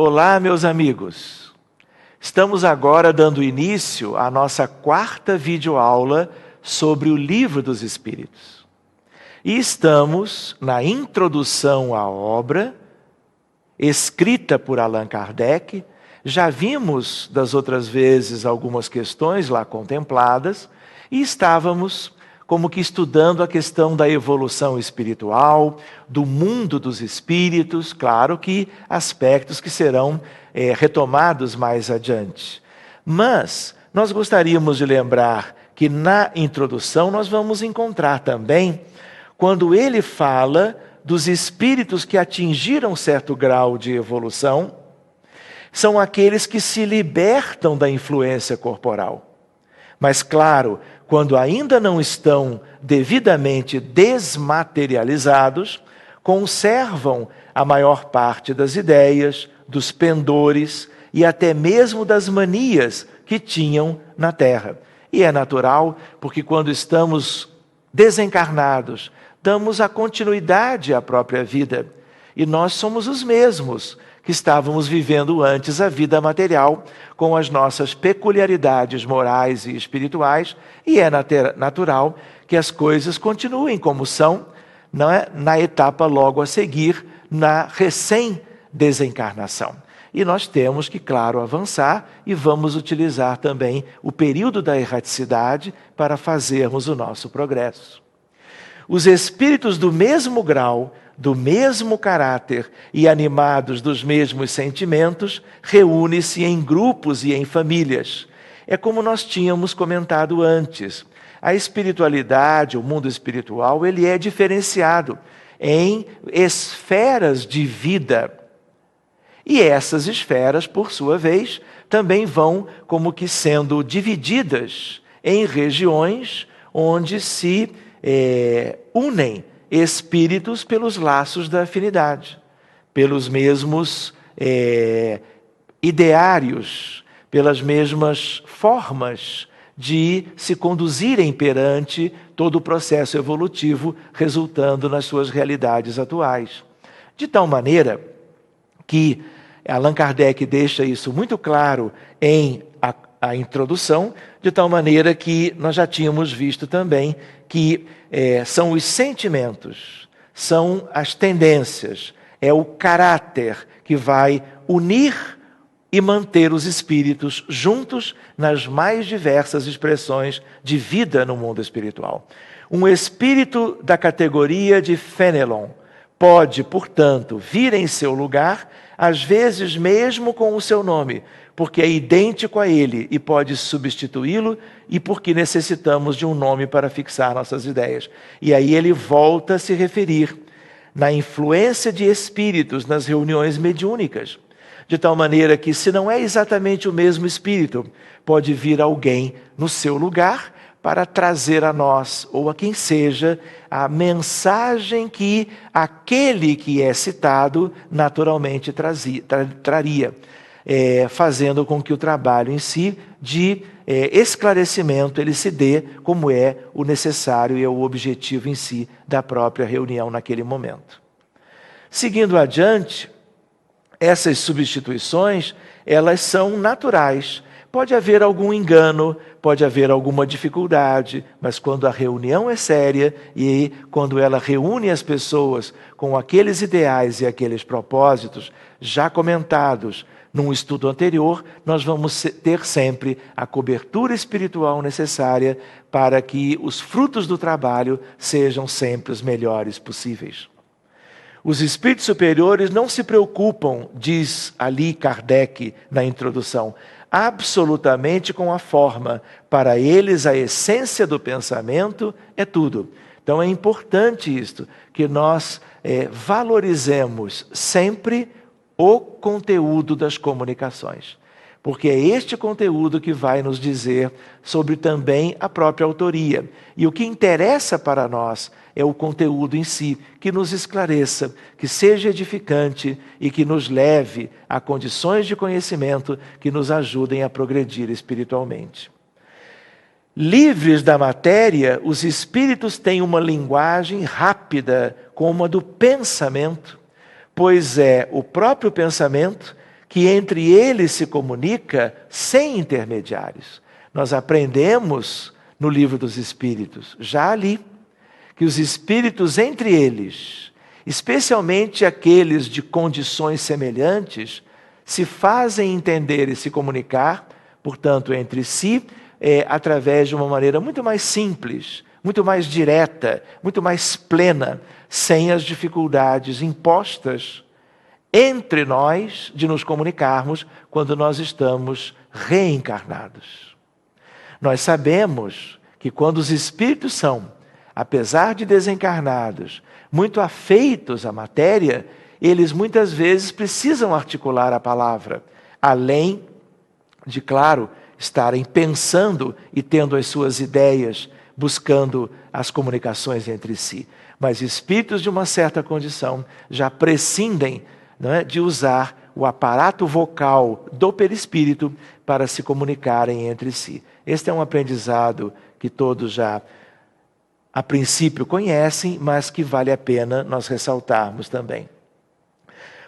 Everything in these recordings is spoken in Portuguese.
Olá, meus amigos. Estamos agora dando início à nossa quarta videoaula sobre o Livro dos Espíritos. E estamos na introdução à obra, escrita por Allan Kardec. Já vimos das outras vezes algumas questões lá contempladas e estávamos como que estudando a questão da evolução espiritual, do mundo dos espíritos, claro que aspectos que serão retomados mais adiante. Mas nós gostaríamos de lembrar que na introdução nós vamos encontrar também, quando ele fala dos espíritos que atingiram certo grau de evolução, são aqueles que se libertam da influência corporal. Mas claro, quando ainda não estão devidamente desmaterializados, conservam a maior parte das ideias, dos pendores e até mesmo das manias que tinham na Terra. E é natural, porque quando estamos desencarnados, damos a continuidade à própria vida. E nós somos os mesmos que estávamos vivendo antes a vida material, com as nossas peculiaridades morais e espirituais, e é natural que as coisas continuem como são, não é? Na etapa logo a seguir, na recém-desencarnação. E nós temos que, claro, avançar e vamos utilizar também o período da erraticidade para fazermos o nosso progresso. Os espíritos do mesmo grau, do mesmo caráter e animados dos mesmos sentimentos, reúnem-se em grupos e em famílias. É como nós tínhamos comentado antes. A espiritualidade, o mundo espiritual, ele é diferenciado em esferas de vida. E essas esferas, por sua vez, também vão como que sendo divididas em regiões onde se unem espíritos pelos laços da afinidade, pelos mesmos ideários, pelas mesmas formas de se conduzirem perante todo o processo evolutivo, resultando nas suas realidades atuais. De tal maneira que Allan Kardec deixa isso muito claro em a introdução, de tal maneira que nós já tínhamos visto também que são os sentimentos, são as tendências, é o caráter que vai unir e manter os espíritos juntos nas mais diversas expressões de vida no mundo espiritual. Um espírito da categoria de Fenelon pode, portanto, vir em seu lugar, às vezes mesmo com o seu nome, porque é idêntico a ele e pode substituí-lo, e porque necessitamos de um nome para fixar nossas ideias. E aí ele volta a se referir na influência de espíritos nas reuniões mediúnicas, de tal maneira que, se não é exatamente o mesmo espírito, pode vir alguém no seu lugar para trazer a nós, ou a quem seja, a mensagem que aquele que é citado naturalmente traria. Fazendo com que o trabalho em si de esclarecimento ele se dê como é o necessário e é o objetivo em si da própria reunião naquele momento. Seguindo adiante, essas substituições, elas são naturais. Pode haver algum engano, pode haver alguma dificuldade, mas quando a reunião é séria e quando ela reúne as pessoas com aqueles ideais e aqueles propósitos já comentados num estudo anterior, nós vamos ter sempre a cobertura espiritual necessária para que os frutos do trabalho sejam sempre os melhores possíveis. Os espíritos superiores não se preocupam, diz ali Kardec na introdução, absolutamente com a forma. Para eles, a essência do pensamento é tudo. Então é importante isto, que nós valorizemos sempre o conteúdo das comunicações. Porque é este conteúdo que vai nos dizer sobre também a própria autoria. E o que interessa para nós é o conteúdo em si, que nos esclareça, que seja edificante e que nos leve a condições de conhecimento que nos ajudem a progredir espiritualmente. Livres da matéria, os espíritos têm uma linguagem rápida, como a do pensamento, pois é o próprio pensamento que entre eles se comunica sem intermediários. Nós aprendemos no Livro dos Espíritos, já ali, que os espíritos entre eles, especialmente aqueles de condições semelhantes, se fazem entender e se comunicar, portanto, entre si, através de uma maneira muito mais simples, muito mais direta, muito mais plena, sem as dificuldades impostas entre nós de nos comunicarmos quando nós estamos reencarnados. Nós sabemos que quando os espíritos são, apesar de desencarnados, muito afeitos à matéria, eles muitas vezes precisam articular a palavra, além de, claro, estarem pensando e tendo as suas ideias, buscando as comunicações entre si. Mas espíritos de uma certa condição já prescindem, não é, de usar o aparato vocal do perispírito para se comunicarem entre si. Este é um aprendizado que todos já, a princípio, conhecem, mas que vale a pena nós ressaltarmos também.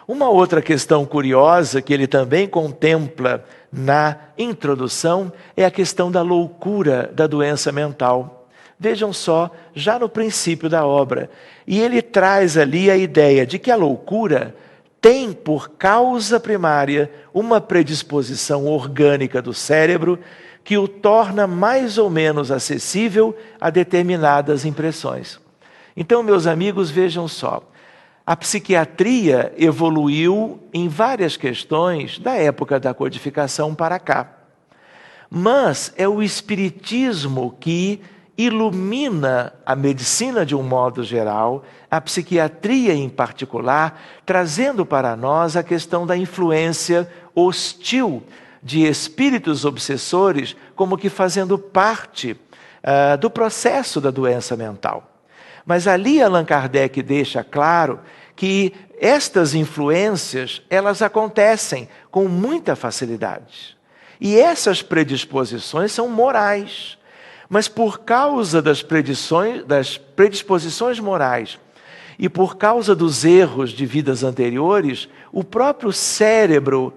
Uma outra questão curiosa que ele também contempla na introdução é a questão da loucura da doença mental. Vejam só, já no princípio da obra. E ele traz ali a ideia de que a loucura tem por causa primária uma predisposição orgânica do cérebro que o torna mais ou menos acessível a determinadas impressões. Então, meus amigos, vejam só. A psiquiatria evoluiu em várias questões da época da codificação para cá. Mas é o espiritismo que ilumina a medicina de um modo geral, a psiquiatria em particular, trazendo para nós a questão da influência hostil de espíritos obsessores, como que fazendo parte do processo da doença mental. Mas ali Allan Kardec deixa claro que estas influências, elas acontecem com muita facilidade. E essas predisposições são morais. Mas por causa das predisposições morais e por causa dos erros de vidas anteriores, o próprio cérebro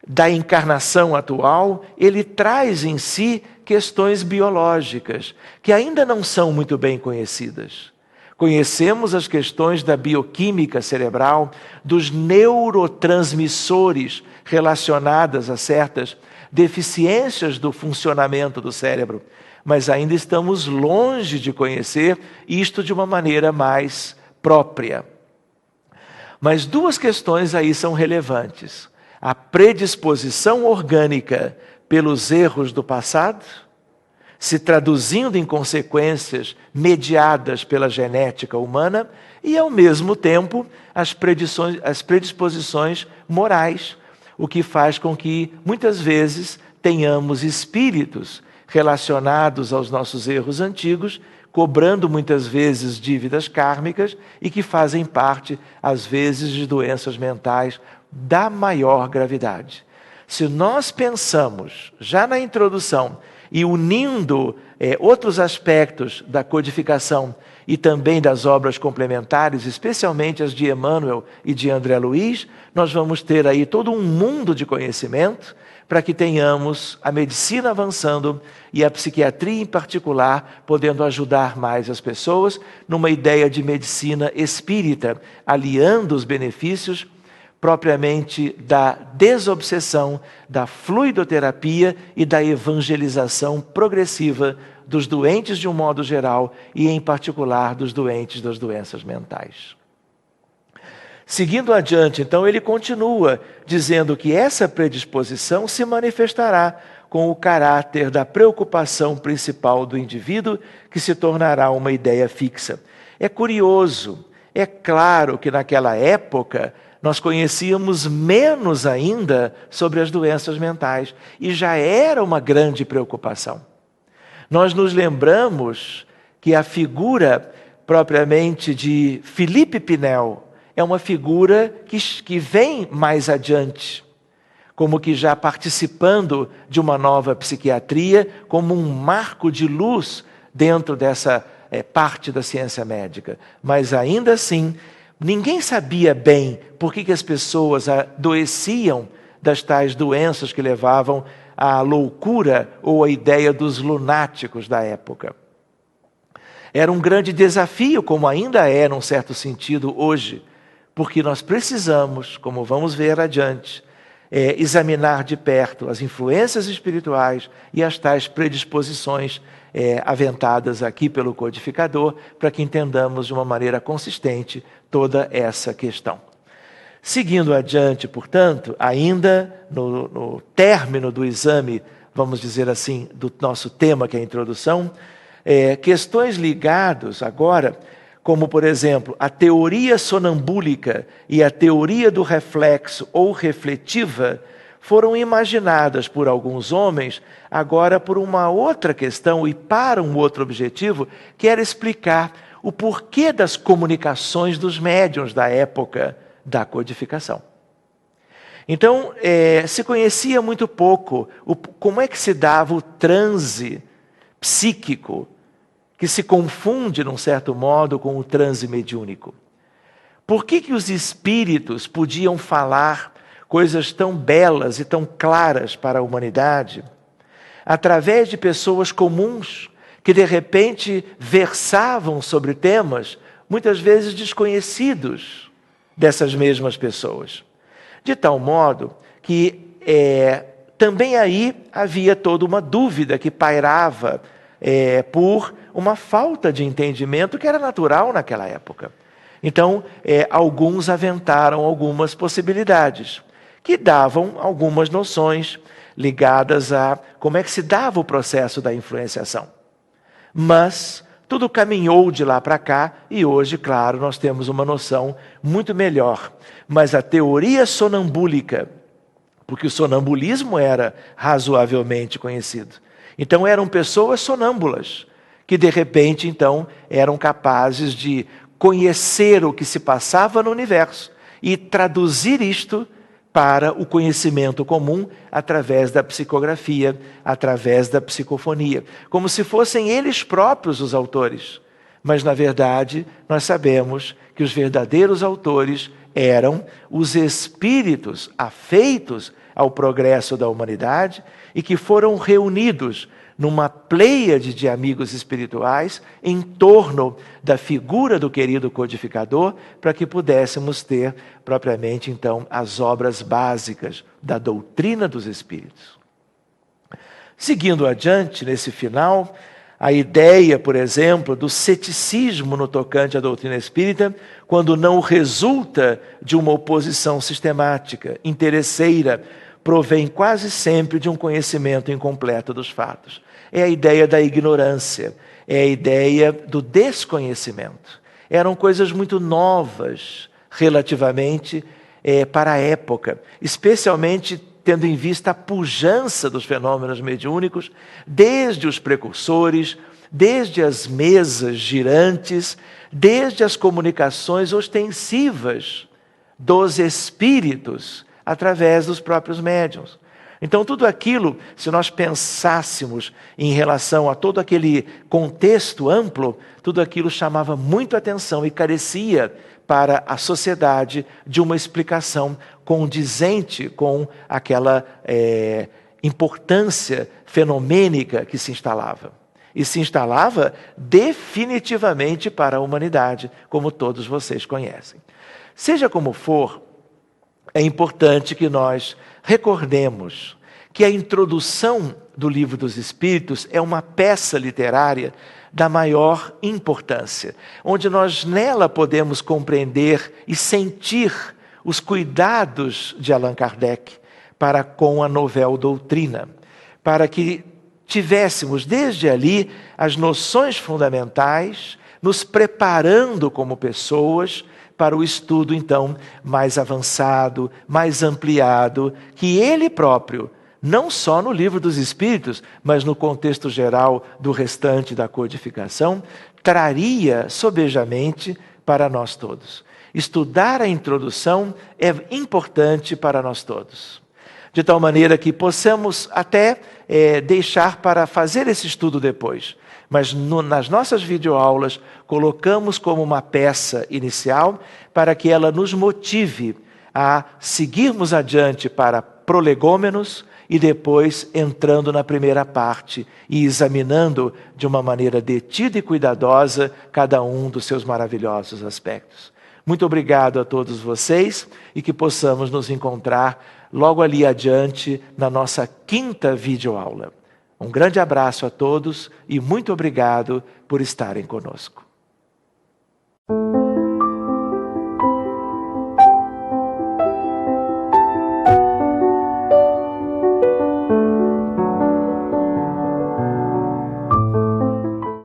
da encarnação atual, ele traz em si questões biológicas que ainda não são muito bem conhecidas. Conhecemos as questões da bioquímica cerebral, dos neurotransmissores relacionadas a certas deficiências do funcionamento do cérebro, mas ainda estamos longe de conhecer isto de uma maneira mais própria. Mas duas questões aí são relevantes. A predisposição orgânica pelos erros do passado, se traduzindo em consequências mediadas pela genética humana, e, ao mesmo tempo, as predisposições morais, o que faz com que, muitas vezes, tenhamos espíritos relacionados aos nossos erros antigos, cobrando muitas vezes dívidas kármicas e que fazem parte, às vezes, de doenças mentais da maior gravidade. Se nós pensamos, já na introdução, e unindo outros aspectos da codificação e também das obras complementares, especialmente as de Emmanuel e de André Luiz, nós vamos ter aí todo um mundo de conhecimento para que tenhamos a medicina avançando e a psiquiatria em particular podendo ajudar mais as pessoas numa ideia de medicina espírita, aliando os benefícios propriamente da desobsessão, da fluidoterapia e da evangelização progressiva dos doentes de um modo geral e, em particular, dos doentes das doenças mentais. Seguindo adiante, então, ele continua dizendo que essa predisposição se manifestará com o caráter da preocupação principal do indivíduo, que se tornará uma ideia fixa. É curioso, é claro que naquela época nós conhecíamos menos ainda sobre as doenças mentais e já era uma grande preocupação. Nós nos lembramos que a figura propriamente de Felipe Pinel é uma figura que vem mais adiante, como que já participando de uma nova psiquiatria, como um marco de luz dentro dessa parte da ciência médica. Mas ainda assim, Ninguém sabia bem por que as pessoas adoeciam das tais doenças que levavam à loucura ou à ideia dos lunáticos da época. Era um grande desafio, como ainda é, num certo sentido, hoje, porque nós precisamos, como vamos ver adiante, examinar de perto as influências espirituais e as tais predisposições aventadas aqui pelo codificador, para que entendamos de uma maneira consistente toda essa questão. Seguindo adiante, portanto, ainda no término do exame, vamos dizer assim, do nosso tema, que é a introdução, questões ligadas agora, como, por exemplo, a teoria sonambúlica e a teoria do reflexo ou refletiva, foram imaginadas por alguns homens agora por uma outra questão e para um outro objetivo, que era explicar o porquê das comunicações dos médiuns da época da codificação. Então, se conhecia muito pouco como é que se dava o transe psíquico, que se confunde, num certo modo, com o transe mediúnico. Por que os espíritos podiam falar coisas tão belas e tão claras para a humanidade, através de pessoas comuns, que de repente versavam sobre temas, muitas vezes desconhecidos dessas mesmas pessoas? De tal modo que também aí havia toda uma dúvida que pairava por uma falta de entendimento que era natural naquela época. Então, alguns aventaram algumas possibilidades, que davam algumas noções ligadas a como é que se dava o processo da influenciação. Mas tudo caminhou de lá para cá e hoje, claro, nós temos uma noção muito melhor. Mas a teoria sonambúlica, porque o sonambulismo era razoavelmente conhecido. Então eram pessoas sonâmbulas, que de repente então eram capazes de conhecer o que se passava no universo e traduzir isto para o conhecimento comum através da psicografia, através da psicofonia, como se fossem eles próprios os autores. Mas, na verdade, nós sabemos que os verdadeiros autores eram os espíritos afeitos ao progresso da humanidade e que foram reunidos numa pleiade de amigos espirituais em torno da figura do querido codificador, para que pudéssemos ter propriamente então as obras básicas da doutrina dos espíritos. Seguindo adiante, nesse final, a ideia, por exemplo, do ceticismo no tocante à doutrina espírita, quando não resulta de uma oposição sistemática, interesseira, provém quase sempre de um conhecimento incompleto dos fatos. É a ideia da ignorância, é a ideia do desconhecimento. Eram coisas muito novas relativamente para a época, especialmente tendo em vista a pujança dos fenômenos mediúnicos, desde os precursores, desde as mesas girantes, desde as comunicações ostensivas dos espíritos através dos próprios médiuns. Então, tudo aquilo, se nós pensássemos em relação a todo aquele contexto amplo, tudo aquilo chamava muito atenção e carecia para a sociedade de uma explicação condizente com aquela importância fenomênica que se instalava. E se instalava definitivamente para a humanidade, como todos vocês conhecem. Seja como for, é importante que nós recordemos que a introdução do Livro dos Espíritos é uma peça literária da maior importância, onde nós nela podemos compreender e sentir os cuidados de Allan Kardec para com a Novel Doutrina, para que tivéssemos desde ali as noções fundamentais, nos preparando como pessoas para o estudo, então, mais avançado, mais ampliado, que ele próprio, não só no Livro dos Espíritos, mas no contexto geral do restante da codificação, traria sobejamente para nós todos. Estudar a introdução é importante para nós todos, de tal maneira que possamos até deixar para fazer esse estudo depois, Mas nas nossas videoaulas colocamos como uma peça inicial para que ela nos motive a seguirmos adiante para prolegômenos e depois entrando na primeira parte e examinando de uma maneira detida e cuidadosa cada um dos seus maravilhosos aspectos. Muito obrigado a todos vocês e que possamos nos encontrar logo ali adiante na nossa 5ª videoaula. Um grande abraço a todos e muito obrigado por estarem conosco.